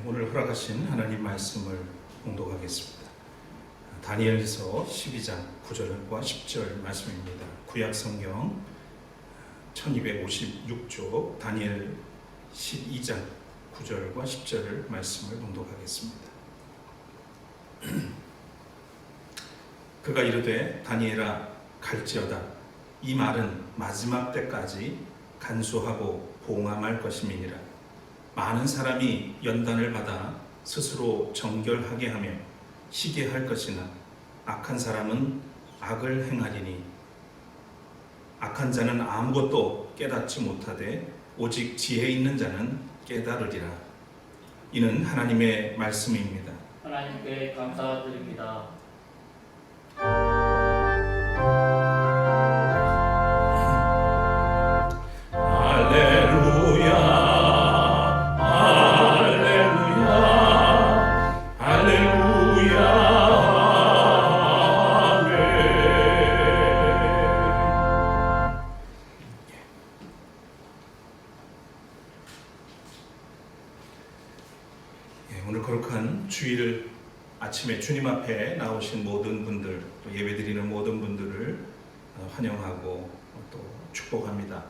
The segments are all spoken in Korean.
오늘 허락하신 하나님 말씀을 봉독하겠습니다. 다니엘서 12장 9절과 10절 말씀입니다. 구약 성경 1256쪽 다니엘 12장 9절과 10절 말씀을 봉독하겠습니다. 그가 이르되 다니엘아 갈지어다. 이 말은 마지막 때까지 간수하고 봉함할 것임이니라. 많은 사람이 연단을 받아 스스로 정결하게 하며 시게 할 것이나 악한 사람은 악을 행하리니 악한 자는 아무것도 깨닫지 못하되 오직 지혜 있는 자는 깨달으리라. 이는 하나님의 말씀입니다. 하나님께 감사드립니다. 오늘 거룩한 주일을 아침에 주님 앞에 나오신 모든 분들, 또 예배드리는 모든 분들을 환영하고 또 축복합니다.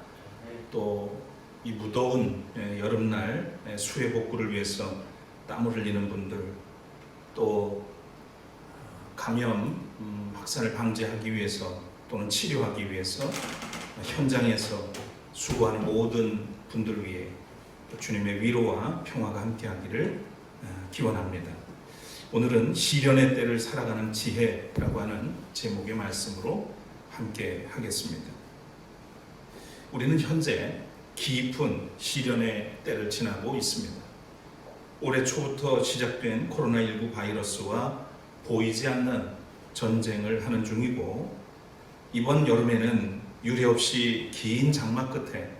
또 이 무더운 여름날 수해 복구를 위해서 땀을 흘리는 분들, 또 감염 확산을 방지하기 위해서 또는 치료하기 위해서 현장에서 수고하는 모든 분들 위해 주님의 위로와 평화가 함께하기를 기원합니다. 오늘은 시련의 때를 살아가는 지혜라고 하는 제목의 말씀으로 함께 하겠습니다. 우리는 현재 깊은 시련의 때를 지나고 있습니다. 올해 초부터 시작된 코로나19 바이러스와 보이지 않는 전쟁을 하는 중이고, 이번 여름에는 유례없이 긴 장마 끝에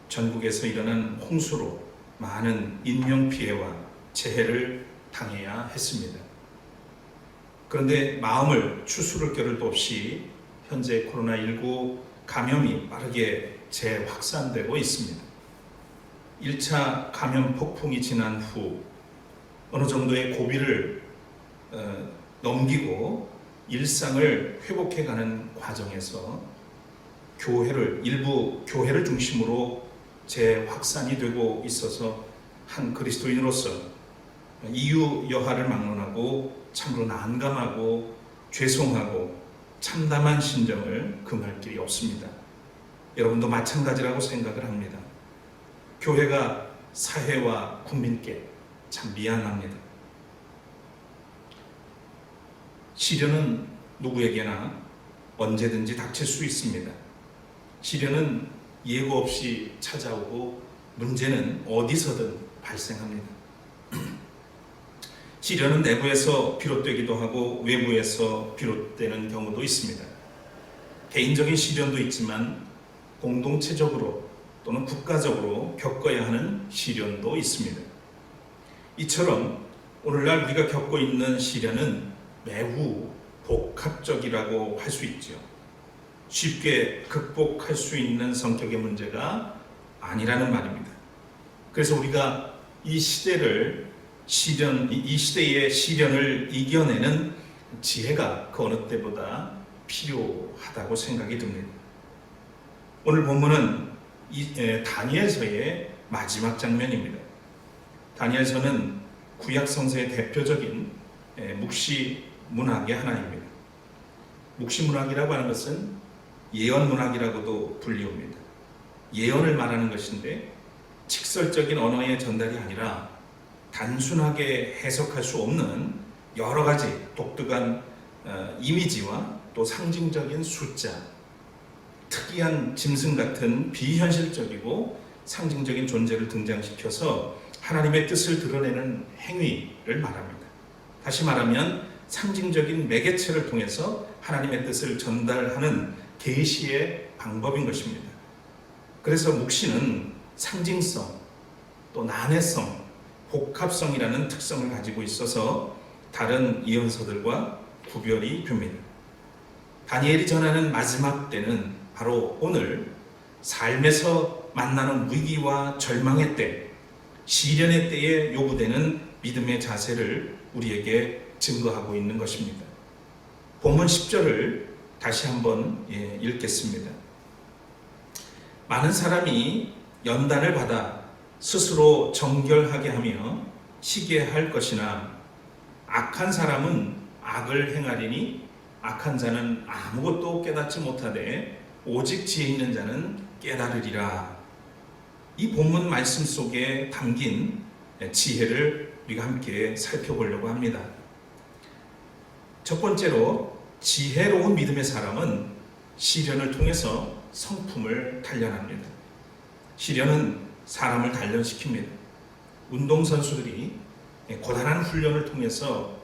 전국에서 일어난 홍수로 많은 인명피해와 재해를 당해야 했습니다. 그런데 마음을 추스를 겨를도 없이 현재 코로나19 감염이 빠르게 재확산되고 있습니다. 1차 감염 폭풍이 지난 후 어느 정도의 고비를 넘기고 일상을 회복해가는 과정에서 일부 교회를 중심으로 재확산이 되고 있어서 한 그리스도인으로서 이유 여하를 막론하고 참으로 난감하고 죄송하고 참담한 심정을 금할 길이 없습니다. 여러분도 마찬가지라고 생각을 합니다. 교회가 사회와 국민께 참 미안합니다. 시련은 누구에게나 언제든지 닥칠 수 있습니다. 시련은 예고 없이 찾아오고 문제는 어디서든 발생합니다. 시련은 내부에서 비롯되기도 하고 외부에서 비롯되는 경우도 있습니다. 개인적인 시련도 있지만 공동체적으로 또는 국가적으로 겪어야 하는 시련도 있습니다. 이처럼 오늘날 우리가 겪고 있는 시련은 매우 복합적이라고 할 수 있죠. 쉽게 극복할 수 있는 성격의 문제가 아니라는 말입니다. 그래서 우리가 이 시대의 시련을 이겨내는 지혜가 그 어느 때보다 필요하다고 생각이 듭니다. 오늘 본문은 다니엘서의 마지막 장면입니다. 다니엘서는 구약 성서의 대표적인 묵시 문학의 하나입니다. 묵시 문학이라고 하는 것은 예언 문학이라고도 불리웁니다. 예언을 말하는 것인데 직설적인 언어의 전달이 아니라 단순하게 해석할 수 없는 여러 가지 독특한 이미지와 또 상징적인 숫자, 특이한 짐승 같은 비현실적이고 상징적인 존재를 등장시켜서 하나님의 뜻을 드러내는 행위를 말합니다. 다시 말하면 상징적인 매개체를 통해서 하나님의 뜻을 전달하는 계시의 방법인 것입니다. 그래서 묵시는 상징성, 또 난해성, 복합성이라는 특성을 가지고 있어서 다른 예언서들과 구별이 됩니다. 다니엘이 전하는 마지막 때는 바로 오늘 삶에서 만나는 위기와 절망의 때, 시련의 때에 요구되는 믿음의 자세를 우리에게 증거하고 있는 것입니다. 본문 10절을 다시 한번 읽겠습니다. 많은 사람이 연단을 받아 스스로 정결하게 하며 시기에 할 것이나 악한 사람은 악을 행하리니 악한 자는 아무것도 깨닫지 못하되 오직 지혜 있는 자는 깨달으리라. 이 본문 말씀 속에 담긴 지혜를 우리가 함께 살펴보려고 합니다. 첫 번째로 지혜로운 믿음의 사람은 시련을 통해서 성품을 단련합니다. 시련은 사람을 단련시킵니다. 운동선수들이 고단한 훈련을 통해서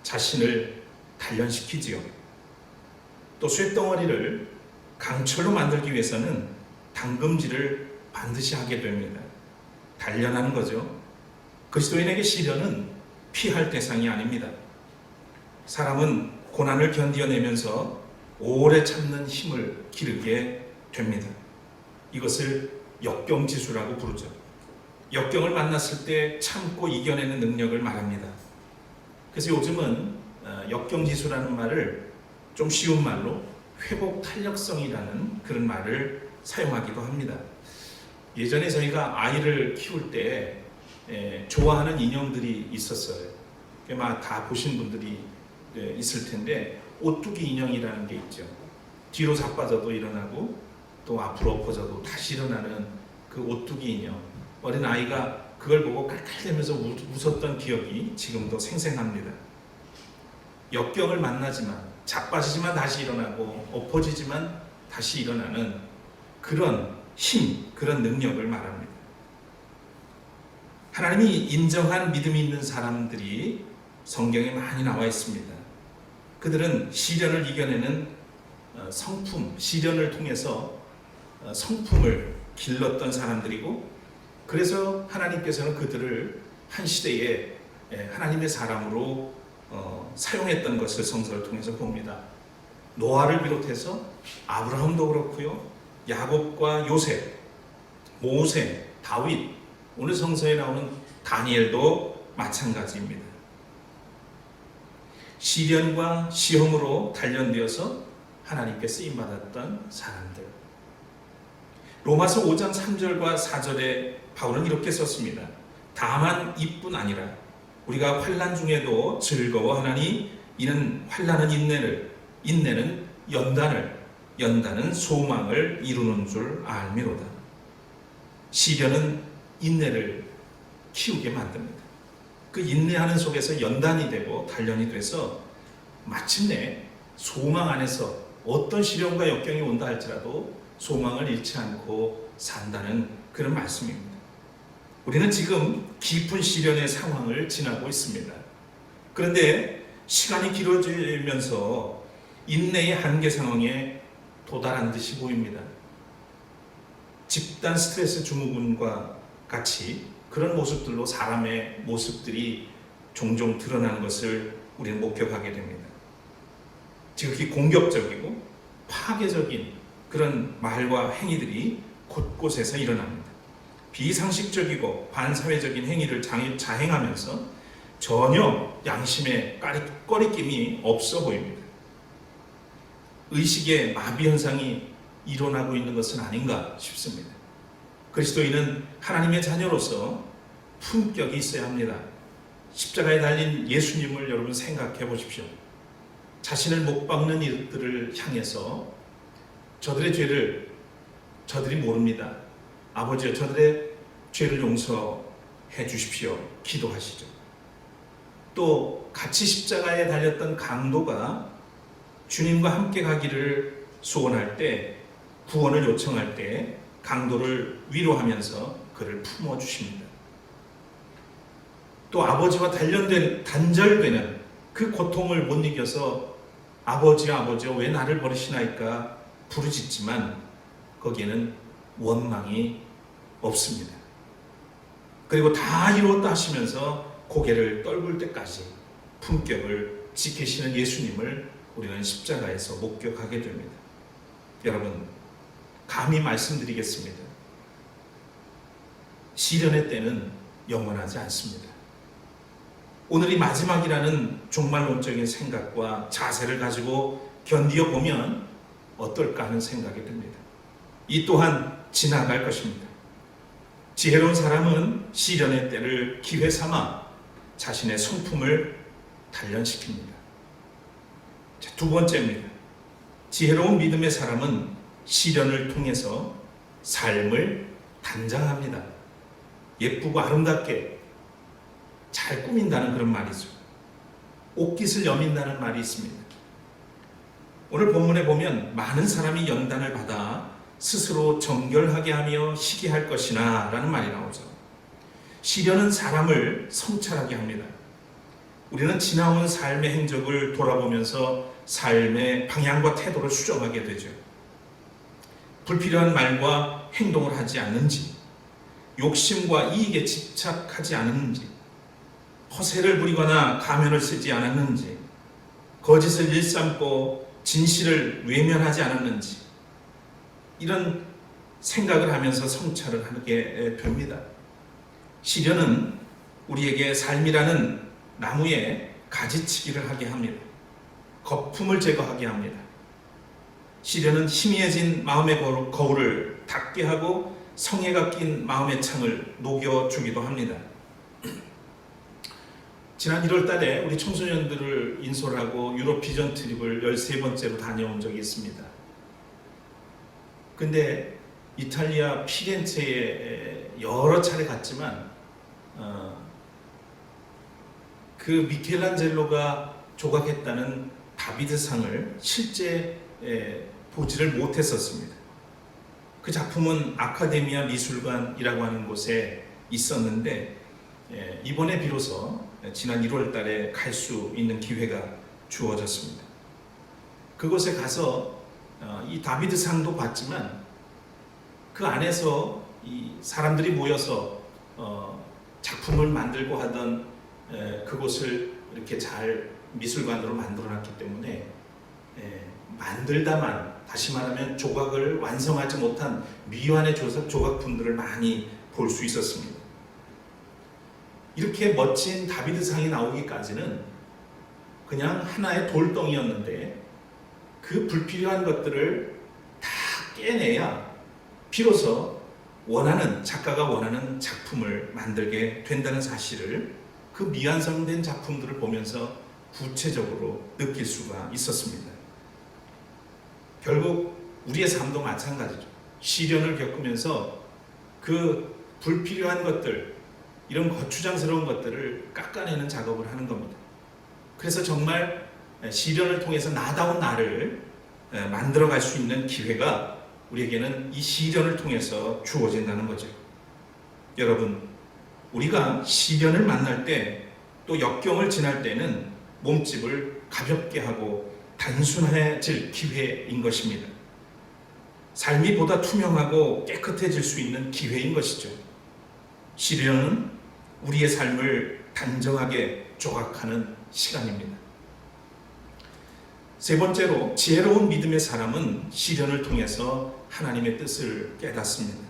자신을 단련시키지요. 또 쇳덩어리를 강철로 만들기 위해서는 담금질을 반드시 하게 됩니다. 단련하는 거죠. 그리스도인에게 시련은 피할 대상이 아닙니다. 사람은 고난을 견뎌내면서 오래 참는 힘을 기르게 됩니다. 이것을 역경지수라고 부르죠. 역경을 만났을 때 참고 이겨내는 능력을 말합니다. 그래서 요즘은 역경지수라는 말을 좀 쉬운 말로 회복 탄력성이라는 그런 말을 사용하기도 합니다. 예전에 저희가 아이를 키울 때 좋아하는 인형들이 있었어요. 아마 다 보신 분들이 있을 텐데 오뚜기 인형이라는 게 있죠. 뒤로 자빠져도 일어나고 또 앞으로 엎어져도 다시 일어나는 그 오뚜기 인형. 어린 아이가 그걸 보고 깔깔대면서 웃었던 기억이 지금도 생생합니다. 역경을 만나지만 자빠지지만 다시 일어나고 엎어지지만 다시 일어나는 그런 힘, 그런 능력을 말합니다. 하나님이 인정한 믿음이 있는 사람들이 성경에 많이 나와 있습니다. 그들은 시련을 이겨내는 성품, 시련을 통해서 성품을 길렀던 사람들이고, 그래서 하나님께서는 그들을 한 시대에 하나님의 사람으로 사용했던 것을 성서를 통해서 봅니다. 노아를 비롯해서 아브라함도 그렇고요, 야곱과 요셉, 모세, 다윗, 오늘 성서에 나오는 다니엘도 마찬가지입니다. 시련과 시험으로 단련되어서 하나님께 쓰임받았던 사람들. 로마서 5장 3절과 4절에 바울은 이렇게 썼습니다. 다만 이뿐 아니라 우리가 환난 중에도 즐거워하나니 이는 환난은 인내를, 인내는 연단을, 연단은 소망을 이루는 줄 알미로다. 시련은 인내를 키우게 만듭니다. 그 인내하는 속에서 연단이 되고 단련이 돼서 마침내 소망 안에서 어떤 시련과 역경이 온다 할지라도 소망을 잃지 않고 산다는 그런 말씀입니다. 우리는 지금 깊은 시련의 상황을 지나고 있습니다. 그런데 시간이 길어지면서 인내의 한계 상황에 도달한 듯이 보입니다. 집단 스트레스 증후군과 같이 그런 모습들로 사람의 모습들이 종종 드러나는 것을 우리는 목격하게 됩니다. 지극히 공격적이고 파괴적인 그런 말과 행위들이 곳곳에서 일어납니다. 비상식적이고 반사회적인 행위를 자행하면서 전혀 양심의 꺼리낌이 없어 보입니다. 의식의 마비 현상이 일어나고 있는 것은 아닌가 싶습니다. 그리스도인은 하나님의 자녀로서 품격이 있어야 합니다. 십자가에 달린 예수님을 여러분 생각해 보십시오. 자신을 못 박는 이들을 향해서 저들의 죄를 저들이 모릅니다. 아버지여 저들의 죄를 용서해 주십시오. 기도하시죠. 또 같이 십자가에 달렸던 강도가 주님과 함께 가기를 소원할 때, 구원을 요청할 때 강도를 위로하면서 그를 품어주십니다. 또 아버지와 단절되는 그 고통을 못 이겨서 아버지여 아버지여 왜 나를 버리시나이까 부르짖지만 거기에는 원망이 없습니다. 그리고 다 이루었다 하시면서 고개를 떨굴 때까지 품격을 지키시는 예수님을 우리는 십자가에서 목격하게 됩니다. 여러분, 감히 말씀드리겠습니다. 시련의 때는 영원하지 않습니다. 오늘이 마지막이라는 종말론적인 생각과 자세를 가지고 견디어 보면 어떨까 하는 생각이 듭니다. 이 또한 지나갈 것입니다. 지혜로운 사람은 시련의 때를 기회 삼아 자신의 성품을 단련시킵니다. 두 번째입니다. 지혜로운 믿음의 사람은 시련을 통해서 삶을 단장합니다. 예쁘고 아름답게 잘 꾸민다는 그런 말이죠. 옷깃을 여민다는 말이 있습니다. 오늘 본문에 보면 많은 사람이 연단을 받아 스스로 정결하게 하며 희귀할 것이나 라는 말이 나오죠. 시련은 사람을 성찰하게 합니다. 우리는 지나온 삶의 행적을 돌아보면서 삶의 방향과 태도를 수정하게 되죠. 불필요한 말과 행동을 하지 않는지, 욕심과 이익에 집착하지 않았는지, 허세를 부리거나 가면을 쓰지 않았는지, 거짓을 일삼고 진실을 외면하지 않았는지, 이런 생각을 하면서 성찰을 하게 됩니다. 시련은 우리에게 삶이라는 나무에 가지치기를 하게 합니다. 거품을 제거하게 합니다. 시련은 희미해진 마음의 거울을 닫게 하고 성에가 낀 마음의 창을 녹여주기도 합니다. 지난 1월 달에 우리 청소년들을 인솔하고 유럽 비전 트립을 13번째로 다녀온 적이 있습니다. 근데 이탈리아 피렌체에 여러 차례 갔지만 그 미켈란젤로가 조각했다는 다비드상을 실제 보지를 못했었습니다. 그 작품은 아카데미아 미술관이라고 하는 곳에 있었는데 이번에 비로소 지난 1월 달에 갈 수 있는 기회가 주어졌습니다. 그곳에 가서 이 다비드상도 봤지만 그 안에서 이 사람들이 모여서 작품을 만들고 하던 그곳을 이렇게 잘 미술관으로 만들어놨기 때문에 만들다만, 다시 말하면 조각을 완성하지 못한 미완의 조각품들을 많이 볼 수 있었습니다. 이렇게 멋진 다비드상이 나오기까지는 그냥 하나의 돌덩이였는데 그 불필요한 것들을 다 깨내야 비로소 작가가 원하는 작품을 만들게 된다는 사실을 그 미완성된 작품들을 보면서 구체적으로 느낄 수가 있었습니다. 결국 우리의 삶도 마찬가지죠. 시련을 겪으면서 그 불필요한 것들, 이런 거추장스러운 것들을 깎아내는 작업을 하는 겁니다. 그래서 정말 시련을 통해서 나다운 나를 만들어갈 수 있는 기회가 우리에게는 이 시련을 통해서 주어진다는 거죠. 여러분, 우리가 시련을 만날 때 또 역경을 지날 때는 몸집을 가볍게 하고 단순해질 기회인 것입니다. 삶이 보다 투명하고 깨끗해질 수 있는 기회인 것이죠. 시련은 우리의 삶을 단정하게 조각하는 시간입니다. 세 번째로, 지혜로운 믿음의 사람은 시련을 통해서 하나님의 뜻을 깨닫습니다.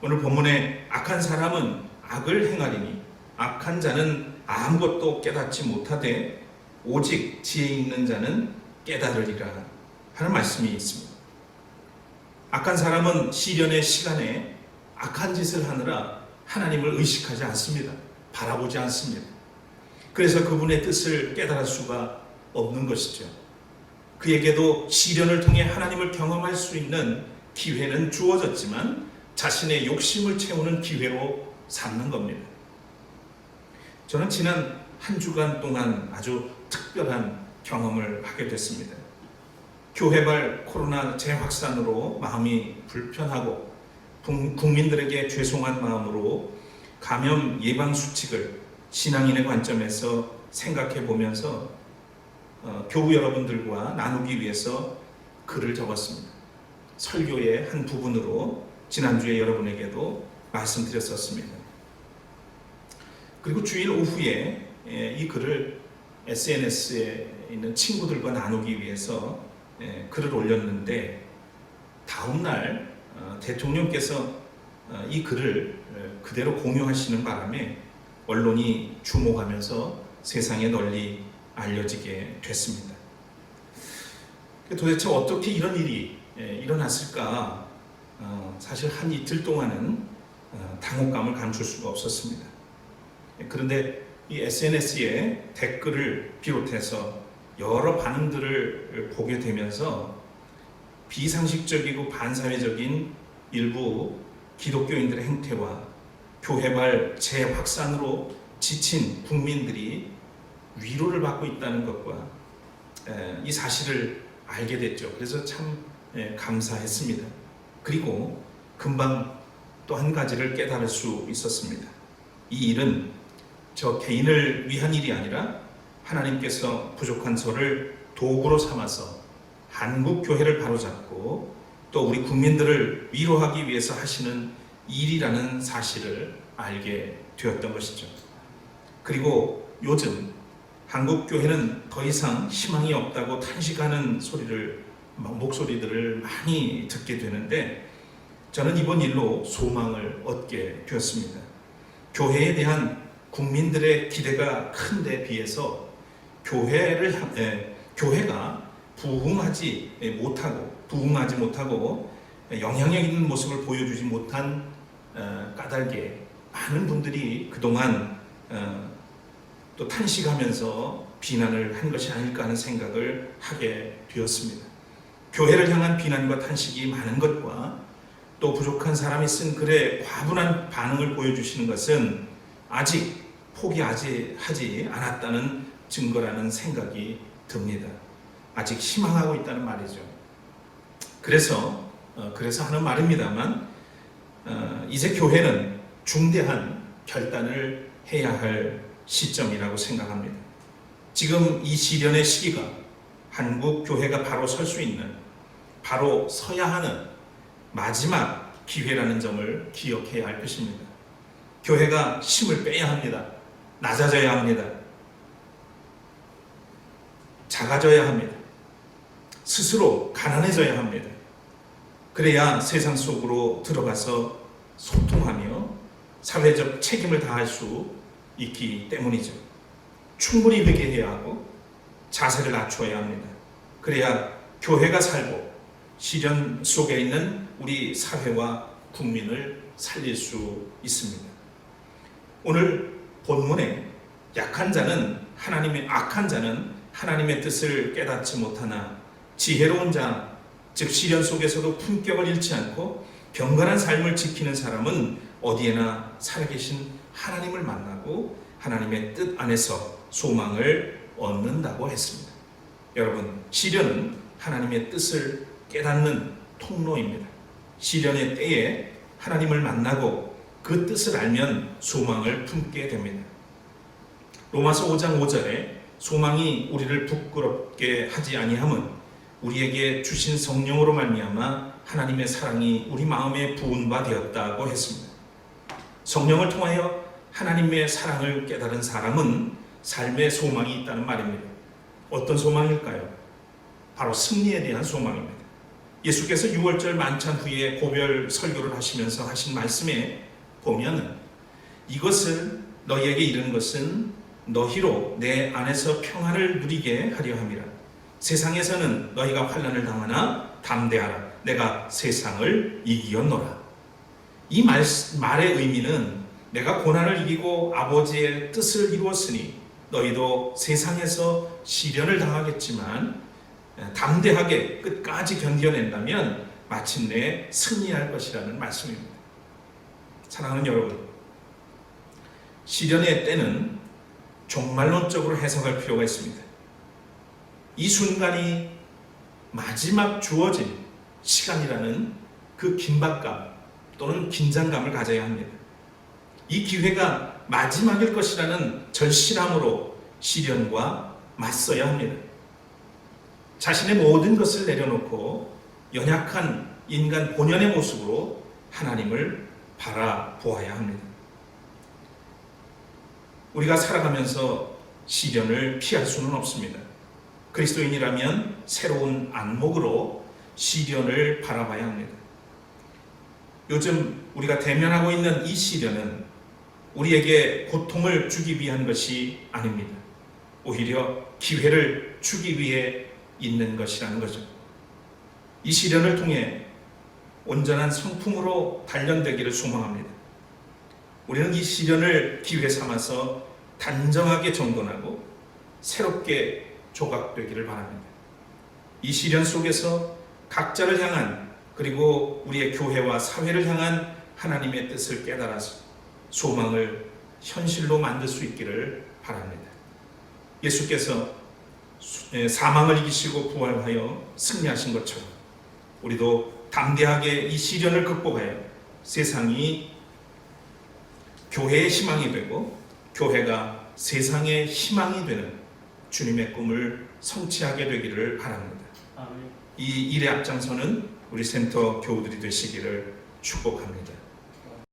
오늘 본문에 악한 사람은 악을 행하리니 악한 자는 아무것도 깨닫지 못하되 오직 지혜 있는 자는 깨달으리라 하는 말씀이 있습니다. 악한 사람은 시련의 시간에 악한 짓을 하느라 하나님을 의식하지 않습니다. 바라보지 않습니다. 그래서 그분의 뜻을 깨달을 수가 없는 것이죠. 그에게도 시련을 통해 하나님을 경험할 수 있는 기회는 주어졌지만 자신의 욕심을 채우는 기회로 삼는 겁니다. 저는 지난 한 주간 동안 아주 특별한 경험을 하게 됐습니다. 교회발 코로나 재확산으로 마음이 불편하고 국민들에게 죄송한 마음으로 감염 예방 수칙을 신앙인의 관점에서 생각해 보면서 교우 여러분들과 나누기 위해서 글을 적었습니다. 설교의 한 부분으로 지난주에 여러분에게도 말씀드렸었습니다. 그리고 주일 오후에 이 글을 SNS에 있는 친구들과 나누기 위해서 글을 올렸는데 다음날 대통령께서 이 글을 그대로 공유하시는 바람에 언론이 주목하면서 세상에 널리 알려지게 됐습니다. 도대체 어떻게 이런 일이 일어났을까? 사실 한 이틀 동안은 당혹감을 감출 수가 없었습니다. 그런데 이 SNS에 댓글을 비롯해서 여러 반응들을 보게 되면서 비상식적이고 반사회적인 일부 기독교인들의 행태와 교회발 재확산으로 지친 국민들이 위로를 받고 있다는 것과 이 사실을 알게 됐죠. 그래서 참 감사했습니다. 그리고 금방 또 한 가지를 깨달을 수 있었습니다. 이 일은 저 개인을 위한 일이 아니라 하나님께서 부족한 저를 도구로 삼아서 한국 교회를 바로잡고 또 우리 국민들을 위로하기 위해서 하시는 일이라는 사실을 알게 되었던 것이죠. 그리고 요즘 한국 교회는 더 이상 희망이 없다고 탄식하는 목소리들을 많이 듣게 되는데 저는 이번 일로 소망을 얻게 되었습니다. 교회에 대한 국민들의 기대가 큰 데 비해서 교회가 부흥하지 못하고 영향력 있는 모습을 보여주지 못한 까닭에 많은 분들이 그동안 또 탄식하면서 비난을 한 것이 아닐까 하는 생각을 하게 되었습니다. 교회를 향한 비난과 탄식이 많은 것과 또 부족한 사람이 쓴 글에 과분한 반응을 보여주시는 것은 아직 포기하지 않았다는 증거라는 생각이 듭니다. 아직 희망하고 있다는 말이죠. 그래서 하는 말입니다만 이제 교회는 중대한 결단을 해야 할 시점이라고 생각합니다. 지금 이 시련의 시기가 한국 교회가 바로 설 수 있는, 바로 서야 하는 마지막 기회라는 점을 기억해야 할 것입니다. 교회가 힘을 빼야 합니다. 낮아져야 합니다. 작아져야 합니다. 스스로 가난해져야 합니다. 그래야 세상 속으로 들어가서 소통하며 사회적 책임을 다할 수 있기 때문이죠. 충분히 회개해야 하고 자세를 낮춰야 합니다. 그래야 교회가 살고 시련 속에 있는 우리 사회와 국민을 살릴 수 있습니다. 오늘 본문에 악한 자는 하나님의 뜻을 깨닫지 못하나 지혜로운 자, 즉 시련 속에서도 품격을 잃지 않고 경건한 삶을 지키는 사람은 어디에나 살아계신 하나님을 만나고 하나님의 뜻 안에서 소망을 얻는다고 했습니다. 여러분, 시련은 하나님의 뜻을 깨닫는 통로입니다. 시련의 때에 하나님을 만나고 그 뜻을 알면 소망을 품게 됩니다. 로마서 5장 5절에 소망이 우리를 부끄럽게 하지 아니함은 우리에게 주신 성령으로 말미암아 하나님의 사랑이 우리 마음에 부은 바 되었다고 했습니다. 성령을 통하여 하나님의 사랑을 깨달은 사람은 삶의 소망이 있다는 말입니다. 어떤 소망일까요? 바로 승리에 대한 소망입니다. 예수께서 6월절 만찬 후에 고별 설교를 하시면서 하신 말씀에 보면 이것을 너희에게 이르는 것은 너희로 내 안에서 평안을 누리게 하려 함이라. 세상에서는 너희가 환난을 당하나 담대하라. 내가 세상을 이기었노라. 이 말의 의미는 내가 고난을 이기고 아버지의 뜻을 이루었으니 너희도 세상에서 시련을 당하겠지만 담대하게 끝까지 견뎌낸다면 마침내 승리할 것이라는 말씀입니다. 사랑하는 여러분, 시련의 때는 종말론적으로 해석할 필요가 있습니다. 이 순간이 마지막 주어진 시간이라는 그 긴박감 또는 긴장감을 가져야 합니다. 이 기회가 마지막일 것이라는 절실함으로 시련과 맞서야 합니다. 자신의 모든 것을 내려놓고 연약한 인간 본연의 모습으로 하나님을 바라보아야 합니다. 우리가 살아가면서 시련을 피할 수는 없습니다. 그리스도인이라면 새로운 안목으로 시련을 바라봐야 합니다. 요즘 우리가 대면하고 있는 이 시련은 우리에게 고통을 주기 위한 것이 아닙니다. 오히려 기회를 주기 위해 있는 것이라는 거죠. 이 시련을 통해 온전한 성품으로 단련되기를 소망합니다. 우리는 이 시련을 기회 삼아서 단정하게 정돈하고 새롭게 조각되기를 바랍니다. 이 시련 속에서 각자를 향한 그리고 우리의 교회와 사회를 향한 하나님의 뜻을 깨달아서 소망을 현실로 만들 수 있기를 바랍니다. 예수께서 사망을 이기시고 부활하여 승리하신 것처럼 우리도 담대하게 이 시련을 극복하여 세상이 교회의 희망이 되고 교회가 세상의 희망이 되는 주님의 꿈을 성취하게 되기를 바랍니다. 아멘. 이 일에 앞장서는 우리 센터 교우들이 되시기를 축복합니다.